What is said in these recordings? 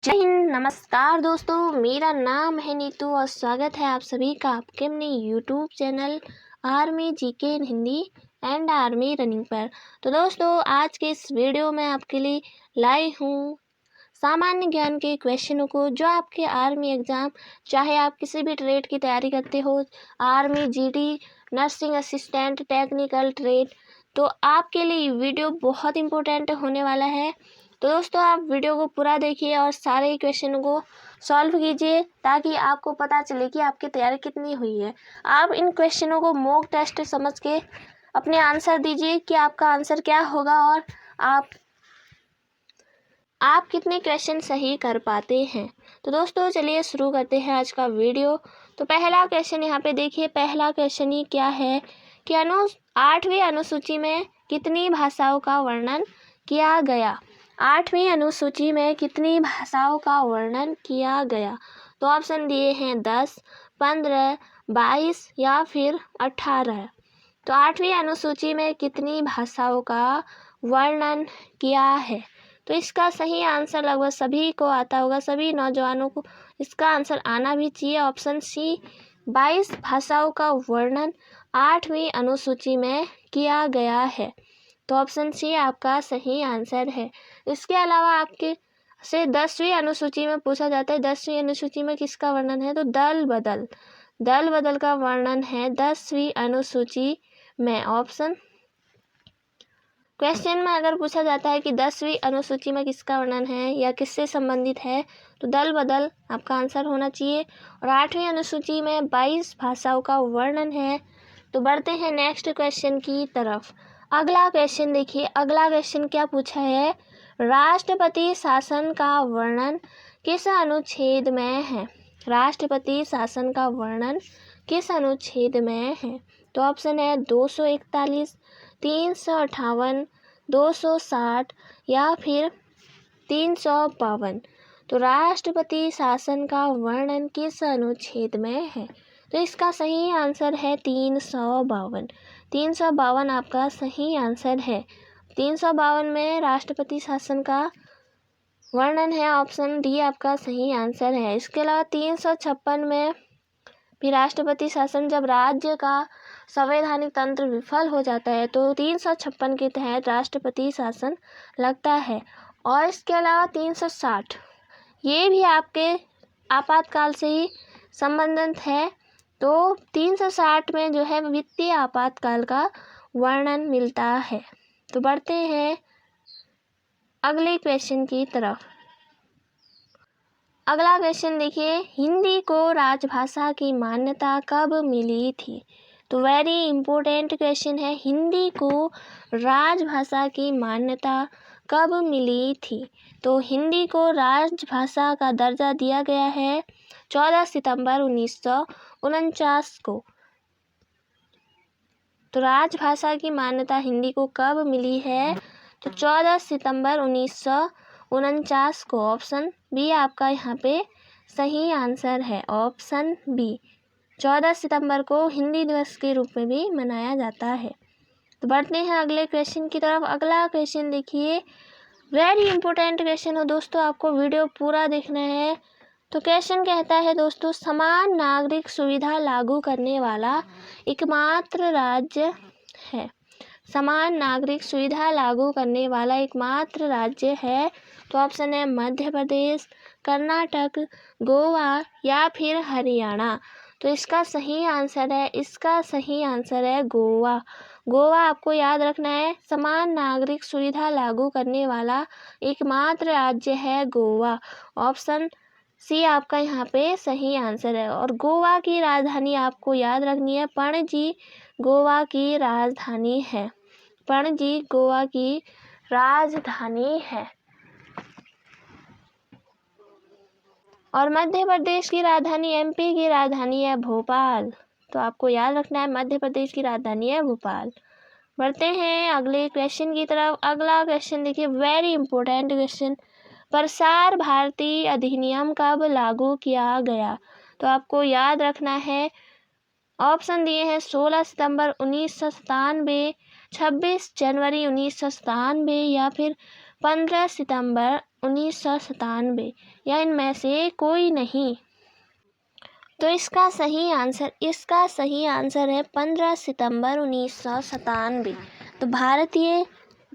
जय हिंद, नमस्कार दोस्तों। मेरा नाम है नीतू और स्वागत है आप सभी का आपके अपने YouTube channel army GK in Hindi and army running पर। तो दोस्तों, आज के इस वीडियो में आपके लिए लाई हूँ सामान्य ज्ञान के क्वेश्चनों को, जो आपके आर्मी एग्ज़ाम, चाहे आप किसी भी ट्रेड की तैयारी करते हो, army, GD, nursing assistant, technical trade, तो आपके लिए वीडियो बहुत इंपॉर्टेंट होने वाला है। तो दोस्तों, आप वीडियो को पूरा देखिए और सारे क्वेश्चन को सॉल्व कीजिए, ताकि आपको पता चले कि आपकी तैयारी कितनी हुई है। आप इन क्वेश्चनों को मॉक टेस्ट समझ के अपने आंसर दीजिए कि आपका आंसर क्या होगा और आप कितने क्वेश्चन सही कर पाते हैं। तो दोस्तों, चलिए शुरू करते हैं आज का वीडियो। तो पहला क्वेश्चन यहाँ पे देखिए। पहला क्वेश्चन ही क्या है कि 8वीं अनुसूची में कितनी भाषाओं का वर्णन किया गया। 8वीं अनुसूची में कितनी भाषाओं का वर्णन किया गया। तो ऑप्शन दिए हैं 10, 15, 22 या फिर 18। तो 8वीं अनुसूची में कितनी भाषाओं का वर्णन किया है। तो इसका सही आंसर लगभग सभी को आता होगा, सभी नौजवानों को इसका आंसर आना भी चाहिए। ऑप्शन सी, 22 भाषाओं का वर्णन 8वीं अनुसूची में किया गया है। तो ऑप्शन सी आपका सही आंसर है। इसके अलावा आपके से 10वीं अनुसूची में पूछा जाता है, 10वीं अनुसूची में किसका वर्णन है। तो दल बदल का वर्णन है 10वीं अनुसूची में। ऑप्शन क्वेश्चन में अगर पूछा जाता है कि 10वीं अनुसूची में किसका वर्णन है या किससे संबंधित है, तो दल बदल आपका आंसर होना चाहिए। और 8वीं अनुसूची में 22 भाषाओं का वर्णन है। तो बढ़ते हैं नेक्स्ट क्वेश्चन की तरफ। अगला क्वेश्चन देखिए। अगला क्वेश्चन क्या पूछा है, राष्ट्रपति शासन का वर्णन किस अनुच्छेद में है। राष्ट्रपति शासन का वर्णन किस अनुच्छेद में है। तो ऑप्शन है 241, 358, 260 या फिर 352। तो राष्ट्रपति शासन का वर्णन किस अनुच्छेद में है। तो इसका सही आंसर है 352। 352 आपका सही आंसर है। 352 में राष्ट्रपति शासन का वर्णन है। ऑप्शन डी आपका सही आंसर है। इसके अलावा 356 में भी राष्ट्रपति शासन, जब राज्य का संवैधानिक तंत्र विफल हो जाता है तो 356 के तहत राष्ट्रपति शासन लगता है। और इसके अलावा 360 ये भी आपके आपातकाल से ही संबंधित है। तो 360 में जो है वित्तीय आपातकाल का वर्णन मिलता है। तो बढ़ते हैं अगले क्वेश्चन की तरफ। अगला क्वेश्चन देखिए, हिंदी को राजभाषा की मान्यता कब मिली थी। तो वेरी इंपॉर्टेंट क्वेश्चन है, हिंदी को राजभाषा की मान्यता कब मिली थी। तो हिंदी को राजभाषा का दर्जा दिया गया है 14 सितंबर 1949 को। तो राजभाषा की मान्यता हिंदी को कब मिली है। तो 14 सितंबर 1949 को। ऑप्शन बी आपका यहाँ पे सही आंसर है। ऑप्शन बी, 14 सितंबर को हिंदी दिवस के रूप में भी मनाया जाता है। तो बढ़ते हैं अगले क्वेश्चन की तरफ। अगला क्वेश्चन देखिए, वेरी इंपॉर्टेंट क्वेश्चन हो दोस्तों, आपको वीडियो पूरा देखना है। तो क्वेश्चन कहता है दोस्तों, समान नागरिक सुविधा लागू करने वाला एकमात्र राज्य है। समान नागरिक सुविधा लागू करने वाला एकमात्र राज्य है। तो ऑप्शन है मध्य प्रदेश, कर्नाटक, गोवा या फिर हरियाणा। तो इसका सही आंसर है गोवा। गोवा आपको याद रखना है, समान नागरिक सुविधा लागू करने वाला एकमात्र राज्य है गोवा। ऑप्शन सी आपका यहाँ पे सही आंसर है। और गोवा की राजधानी आपको याद रखनी है, पणजी गोवा की राजधानी है। पणजी गोवा की राजधानी है। और मध्य प्रदेश की राजधानी, एमपी की राजधानी है भोपाल। तो आपको याद रखना है, मध्य प्रदेश की राजधानी है भोपाल। बढ़ते हैं अगले क्वेश्चन की तरफ। अगला क्वेश्चन देखिए, very important question, Prasar Bharati अधिनियम कब लागू किया गया। तो आपको याद रखना है, ऑप्शन दिए हैं 16 सितंबर 1997, 26 जनवरी 1997 या फिर 15 सितंबर 1997 या इनमें से कोई नहीं। तो इसका सही आंसर है 15 सितंबर 1997। तो भारतीय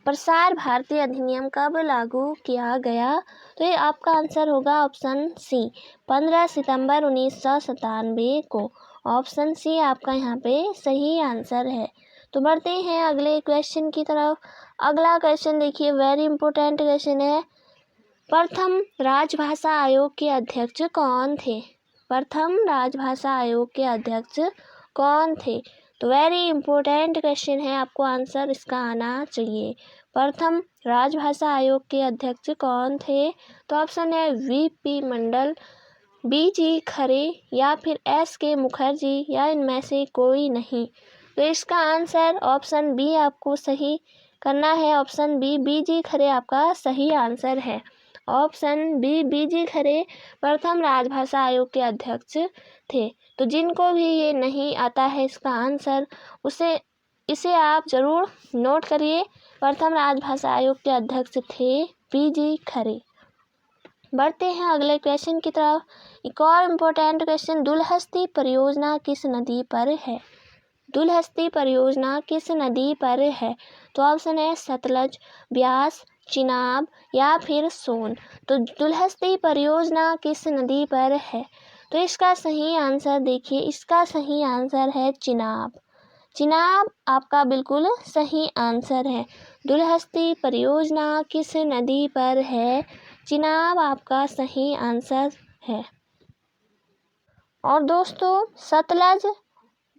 प्रसार भारती अधिनियम कब लागू किया गया? तो ये आपका आंसर होगा ऑप्शन सी, 15 सितंबर 1997 को। ऑप्शन सी आपका यहाँ पे सही आंसर है। तो बढ़ते हैं अगले क्वेश्चन की तरफ। अगला क्वेश्चन देखिए, वेरी इंपॉर्टेंट क्वेश्चन है। प्रथम राजभाषा आयोग के अध्यक्ष कौन थे? प्रथम राजभाषा आयोग के अध्यक्ष कौन थे? तो वेरी इंपॉर्टेंट क्वेश्चन है, आपको आंसर इसका आना चाहिए। प्रथम राजभाषा आयोग के अध्यक्ष कौन थे? तो ऑप्शन है वीपी मंडल, बीजी खरे या फिर एसके मुखर्जी या इनमें से कोई नहीं। तो इसका आंसर ऑप्शन बी आपको सही करना है। ऑप्शन बी, बीजी खरे आपका सही आंसर है। ऑप्शन बी, बीजी खरे प्रथम राजभाषा आयोग के अध्यक्ष थे। तो जिनको भी ये नहीं आता है इसका आंसर, इसे आप ज़रूर नोट करिए। प्रथम राजभाषा आयोग के अध्यक्ष थे बीजी खरे। बढ़ते हैं अगले क्वेश्चन की तरफ। एक और इम्पोर्टेंट क्वेश्चन, दुलहस्ती परियोजना किस नदी पर है? दुलहस्ती परियोजना किस नदी पर है? तो ऑप्शन है सतलज, ब्यास, चिनाब या फिर सोन। तो दुलहस्ती परियोजना किस नदी पर है? तो इसका सही आंसर देखिए, इसका सही आंसर है चिनाब। चिनाब आपका बिल्कुल सही आंसर है। दुलहस्ती परियोजना किस नदी पर है? चिनाब आपका सही आंसर है। और दोस्तों, सतलज,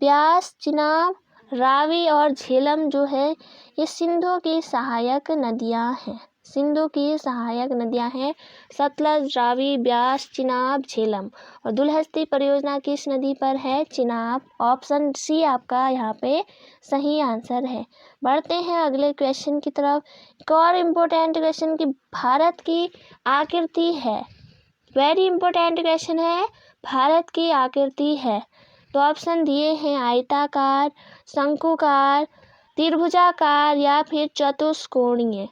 ब्यास, चिनाब, रावी और झेलम जो है ये सिंधु की सहायक नदियां हैं। सिंधु की सहायक नदियां हैं सतलज, रावी, ब्यास, चिनाब, झेलम। और दुलहस्ती परियोजना किस नदी पर है? चिनाब। ऑप्शन सी आपका यहाँ पे सही आंसर है। बढ़ते हैं अगले क्वेश्चन की तरफ। एक और इम्पोर्टेंट क्वेश्चन की भारत की आकृति है। वेरी इंपॉर्टेंट क्वेश्चन है, भारत की आकृति है। तो ऑप्शन दिए हैं आयताकार, शंकुकार, त्रिभुजाकार या फिर चतुष्कोणीय।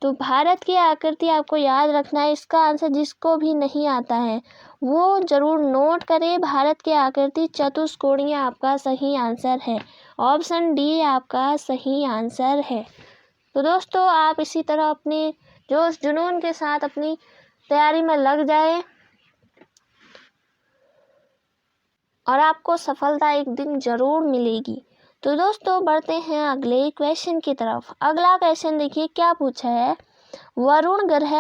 तो भारत की आकृति आपको याद रखना है। इसका आंसर जिसको भी नहीं आता है वो ज़रूर नोट करें। भारत की आकृति चतुष्कोणीय आपका सही आंसर है। ऑप्शन डी आपका सही आंसर है। तो दोस्तों, आप इसी तरह अपने जोश जुनून के साथ अपनी तैयारी में लग जाए और आपको सफलता एक दिन ज़रूर मिलेगी। तो दोस्तों, बढ़ते हैं अगले क्वेश्चन की तरफ। अगला क्वेश्चन देखिए क्या पूछा है। वरुण ग्रह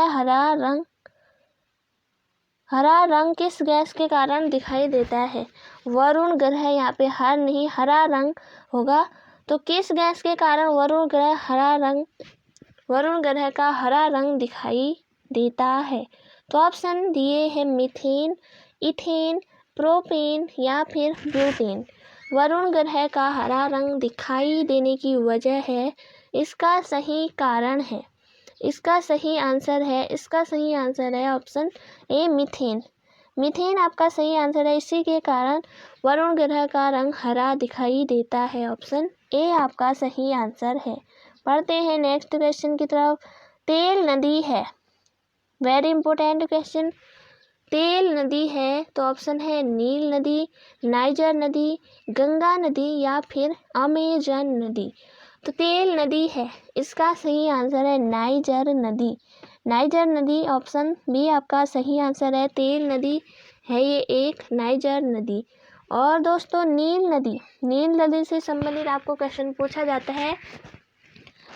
हरा रंग किस गैस के कारण दिखाई देता है? वरुण ग्रह यहाँ पे हर नहीं हरा रंग होगा। तो किस गैस के कारण वरुण ग्रह का हरा रंग दिखाई देता है? तो ऑप्शन दिए हैं मीथेन, इथेन, प्रोपेन या फिर ब्यूटेन। वरुण ग्रह का हरा रंग दिखाई देने की वजह है, इसका सही कारण है, इसका सही आंसर है ऑप्शन ए मीथेन। मीथेन आपका सही आंसर है। इसी के कारण वरुण ग्रह का रंग हरा दिखाई देता है। ऑप्शन ए आपका सही आंसर है। पढ़ते हैं नेक्स्ट क्वेश्चन की तरफ। तेल नदी है, वेरी इंपॉर्टेंट क्वेश्चन। तेल नदी है तो ऑप्शन है नील नदी, नाइजर नदी, गंगा नदी या फिर अमेजन नदी। तो तेल नदी है, इसका सही आंसर है नाइजर नदी। नाइजर नदी ऑप्शन बी आपका सही आंसर है। तेल नदी है ये एक नाइजर नदी। और दोस्तों, नील नदी से संबंधित आपको क्वेश्चन पूछा जाता है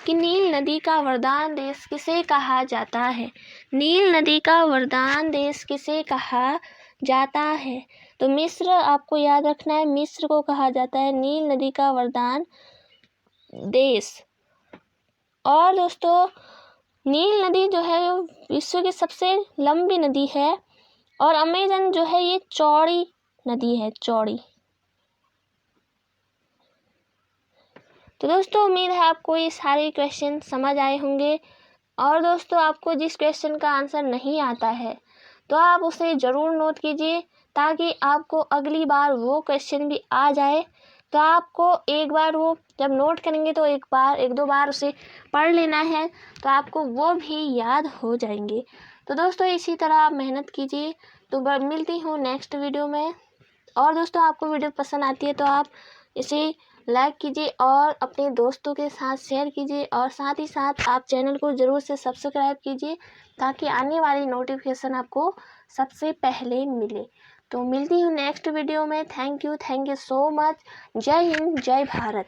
कि नील नदी का वरदान देश किसे कहा जाता है? नील नदी का वरदान देश किसे कहा जाता है? तो मिस्र आपको याद रखना है, मिस्र को कहा जाता है नील नदी का वरदान देश। और दोस्तों, नील नदी जो है विश्व की सबसे लंबी नदी है और अमेजन जो है ये चौड़ी नदी है, चौड़ी। तो दोस्तों, उम्मीद है आपको ये सारे क्वेश्चन समझ आए होंगे। और दोस्तों, आपको जिस क्वेश्चन का आंसर नहीं आता है तो आप उसे ज़रूर नोट कीजिए ताकि आपको अगली बार वो क्वेश्चन भी आ जाए तो आपको एक बार वो जब नोट करेंगे तो एक दो बार उसे पढ़ लेना है, तो आपको वो भी याद हो जाएंगे। तो दोस्तों इसी तरह आप मेहनत कीजिए। तो मिलती हूँ नेक्स्ट वीडियो में। और दोस्तों आपको वीडियो पसंद आती है तो आप इसे लाइक कीजिए और अपने दोस्तों के साथ शेयर कीजिए, और साथ ही साथ आप चैनल को ज़रूर से सब्सक्राइब कीजिए ताकि आने वाली नोटिफिकेशन आपको सबसे पहले मिले। तो मिलती हूँ नेक्स्ट वीडियो में। Thank you so much. जय हिंद, जय भारत।